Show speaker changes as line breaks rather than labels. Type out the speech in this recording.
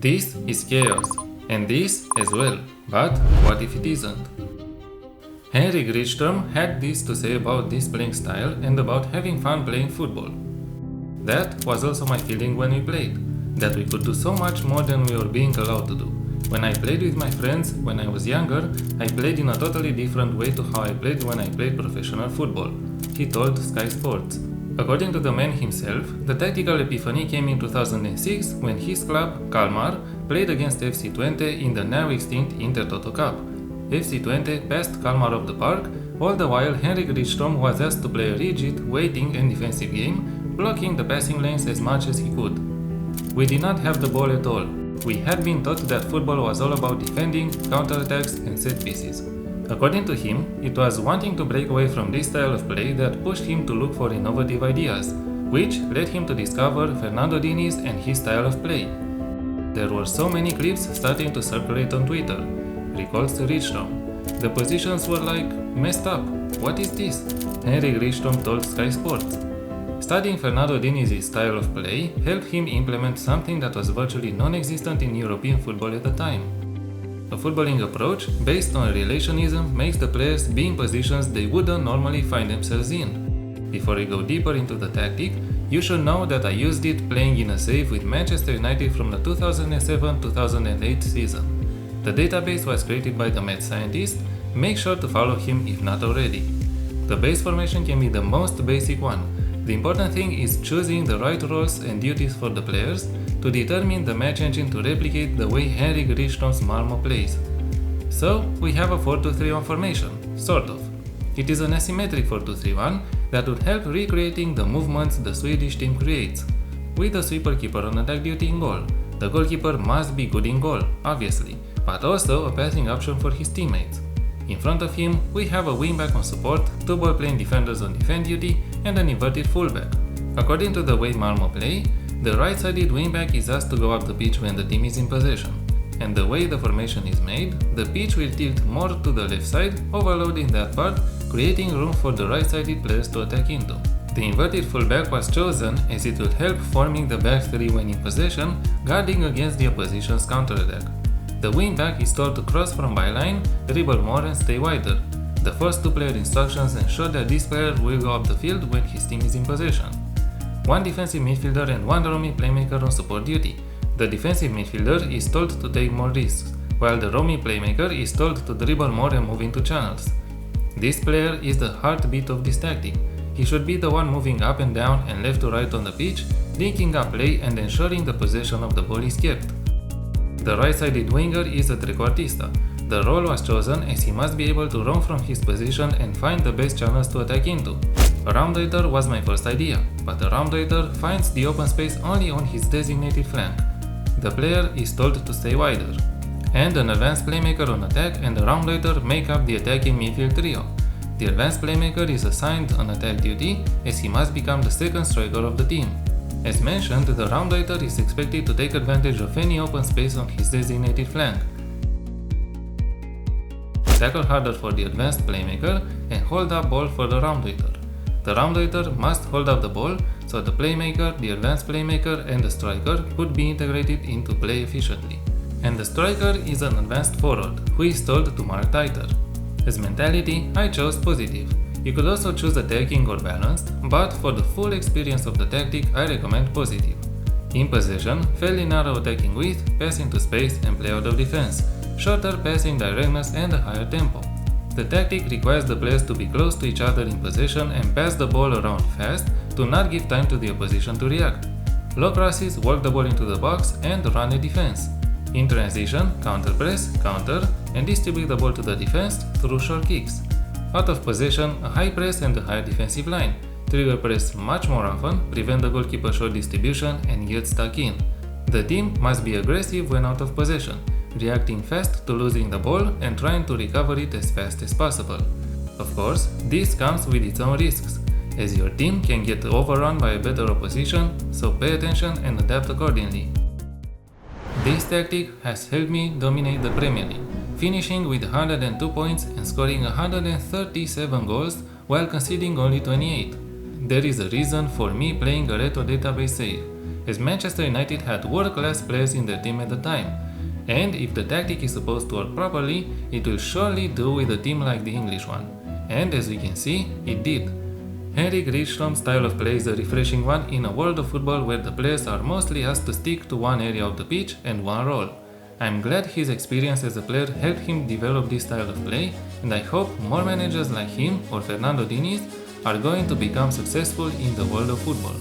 This is chaos, and this as well, but what if it isn't? Henrik Rydstrom had this to say about this playing style and about having fun playing football. That was also my feeling when we played, that we could do so much more than we were being allowed to do. When I played with my friends when I was younger, I played in a totally different way to how I played when I played professional football, he told Sky Sports. According to the man himself, the tactical epiphany came in 2006 when his club, Kalmar, played against FC Twente in the now extinct Intertoto Cup. FC Twente passed Kalmar off the park, all the while Henrik Rydstrom was asked to play a rigid, waiting and defensive game, blocking the passing lanes as much as he could. We did not have the ball at all. We had been taught that football was all about defending, counterattacks and set pieces. According to him, it was wanting to break away from this style of play that pushed him to look for innovative ideas, which led him to discover Fernando Diniz and his style of play. There were so many clips starting to circulate on Twitter, recalls Rydstrom. The positions were like, messed up, what is this? Henrik Rydstrom told Sky Sports. Studying Fernando Diniz's style of play helped him implement something that was virtually non-existent in European football at the time. A footballing approach based on relationism makes the players be in positions they wouldn't normally find themselves in. Before we go deeper into the tactic, you should know that I used it playing in a save with Manchester United from the 2007-2008 season. The database was created by the mad scientist. Make sure to follow him if not already. The base formation can be the most basic one. The important thing is choosing the right roles and duties for the players to determine the match engine to replicate the way Henrik Rydstrom's Malmo plays. So, we have a 4-2-3-1 formation, sort of. It is an asymmetric 4-2-3-1 that would help recreating the movements the Swedish team creates. With the sweeper keeper on attack duty in goal, the goalkeeper must be good in goal, obviously, but also a passing option for his teammates. In front of him, we have a wingback on support, two ball-playing defenders on defend duty, and an inverted fullback. According to the way Malmo play, the right-sided wingback is asked to go up the pitch when the team is in possession. And the way the formation is made, the pitch will tilt more to the left side, overloading that part, creating room for the right-sided players to attack into. The inverted fullback was chosen as it will help forming the back three when in possession, guarding against the opposition's counterattack. The wingback is told to cross from byline, dribble more and stay wider. The first two player instructions ensure that this player will go up the field when his team is in possession. One defensive midfielder and one roaming playmaker on support duty. The defensive midfielder is told to take more risks, while the roaming playmaker is told to dribble more and move into channels. This player is the heartbeat of this tactic. He should be the one moving up and down and left to right on the pitch, linking up play and ensuring the possession of the ball is kept. The right-sided winger is a trequartista. The role was chosen as he must be able to roam from his position and find the best channels to attack into. A roundator was my first idea, but a roundator finds the open space only on his designated flank. The player is told to stay wider. And an advanced playmaker on attack and a roundator make up the attacking midfield trio. The advanced playmaker is assigned on attack duty as he must become the second striker of the team. As mentioned, the roundator is expected to take advantage of any open space on his designated flank, tackle harder for the advanced playmaker, and hold up ball for the roundator. The roundator must hold up the ball so the playmaker, the advanced playmaker and the striker could be integrated into play efficiently. And the striker is an advanced forward who is told to mark tighter. As mentality, I chose positive. You could also choose attacking or balanced, but for the full experience of the tactic I recommend positive. In possession, fairly narrow attacking width, pass into space and play out of defense, shorter passing directness and a higher tempo. The tactic requires the players to be close to each other in possession and pass the ball around fast to not give time to the opposition to react. Low crosses work the ball into the box and run a defense. In transition, counter press, counter, and distribute the ball to the defense through short kicks. Out of possession, a high press and a higher defensive line. Trigger press much more often, prevent the goalkeeper short distribution and get stuck in. The team must be aggressive when out of possession, reacting fast to losing the ball and trying to recover it as fast as possible. Of course, this comes with its own risks, as your team can get overrun by a better opposition, so pay attention and adapt accordingly. This tactic has helped me dominate the Premier League, finishing with 102 points and scoring 137 goals while conceding only 28. There is a reason for me playing a retro database save, as Manchester United had world-class players in their team at the time. And if the tactic is supposed to work properly, it will surely do with a team like the English one. And as we can see, it did. Henrik Rydstrom's style of play is a refreshing one in a world of football where the players are mostly asked to stick to one area of the pitch and one role. I'm glad his experience as a player helped him develop this style of play, and I hope more managers like him or Fernando Diniz are going to become successful in the world of football.